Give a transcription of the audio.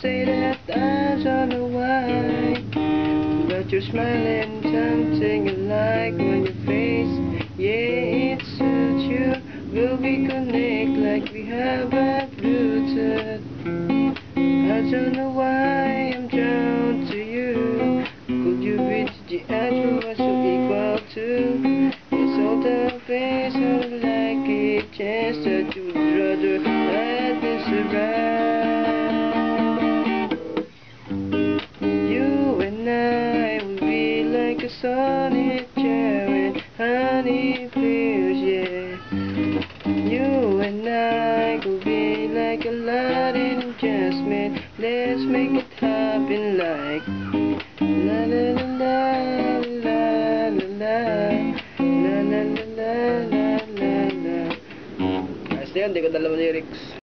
say that I don't know why, but you're smiling, something you like on your face. Yeah, it suits you. Will we connect like we have a Bluetooth? I don't know why I'm drawn to you. Could you reach the edge was so equal to? It's all the face I would like it, chance that you'd rather let me survive. You and I will be like a sunny chair and honey please, yeah. You and I could be like Aladdin and Jasmine. Let's make it happen like la la la la la la la la la la la la la. Ayos na yun, di ko dalawa lyrics.